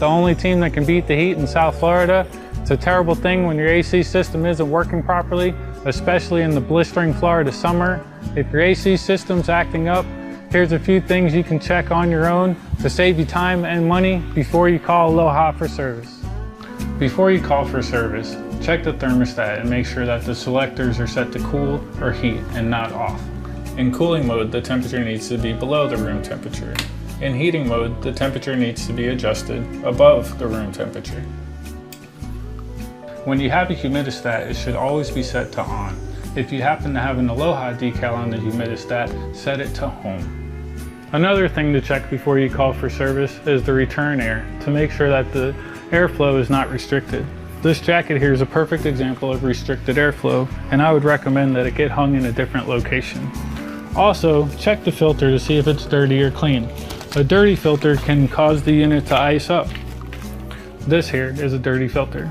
the only team that can beat the heat in South Florida. It's a terrible thing when your AC system isn't working properly, especially in the blistering Florida summer. If your AC system's acting up, here's a few things you can check on your own to save you time and money before you call Aloha for service. Before you call for service, check the thermostat and make sure that the selectors are set to cool or heat and not off. In cooling mode, the temperature needs to be below the room temperature. In heating mode, the temperature needs to be adjusted above the room temperature. When you have a humidistat, it should always be set to on. If you happen to have an Aloha decal on the humidistat, set it to home. Another thing to check before you call for service is the return air to make sure that the airflow is not restricted. This jacket here is a perfect example of restricted airflow, and I would recommend that it get hung in a different location. Also, check the filter to see if it's dirty or clean. A dirty filter can cause the unit to ice up. This here is a dirty filter.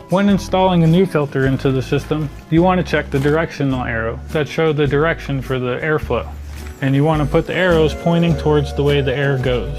When installing a new filter into the system, you want to check the directional arrow that show the direction for the airflow. And you want to put the arrows pointing towards the way the air goes.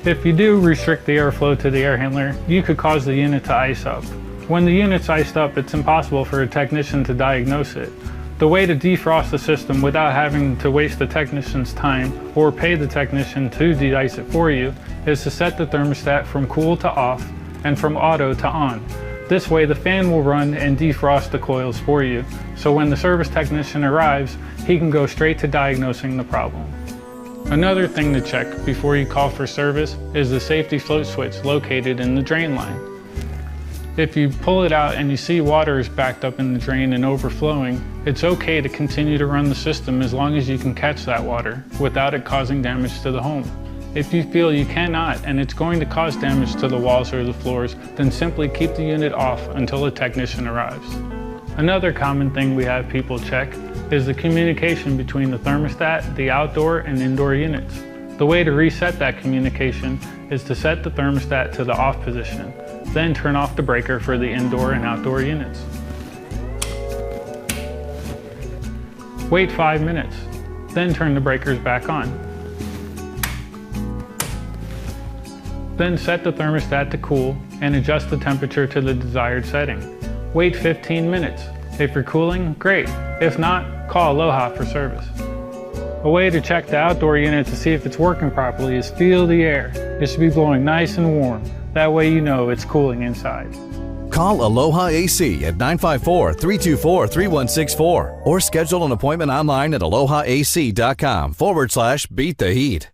If you do restrict the airflow to the air handler, you could cause the unit to ice up. When the unit's iced up, it's impossible for a technician to diagnose it. The way to defrost the system without having to waste the technician's time or pay the technician to de-ice it for you is to set the thermostat from cool to off and from auto to on. This way the fan will run and defrost the coils for you, so when the service technician arrives, he can go straight to diagnosing the problem. Another thing to check before you call for service is the safety float switch located in the drain line. If you pull it out and you see water is backed up in the drain and overflowing, it's okay to continue to run the system as long as you can catch that water without it causing damage to the home. If you feel you cannot and it's going to cause damage to the walls or the floors, then simply keep the unit off until a technician arrives. Another common thing we have people check is the communication between the thermostat, the outdoor and indoor units. The way to reset that communication is to set the thermostat to the off position, then turn off the breaker for the indoor and outdoor units. Wait 5 minutes, then turn the breakers back on. Then set the thermostat to cool and adjust the temperature to the desired setting. Wait 15 minutes. If you're cooling, great. If not, call Aloha for service. A way to check the outdoor unit to see if it's working properly is feel the air. It should be blowing nice and warm. That way you know it's cooling inside. Call Aloha AC at 954-324-3164 or schedule an appointment online at alohaac.com/beat the heat.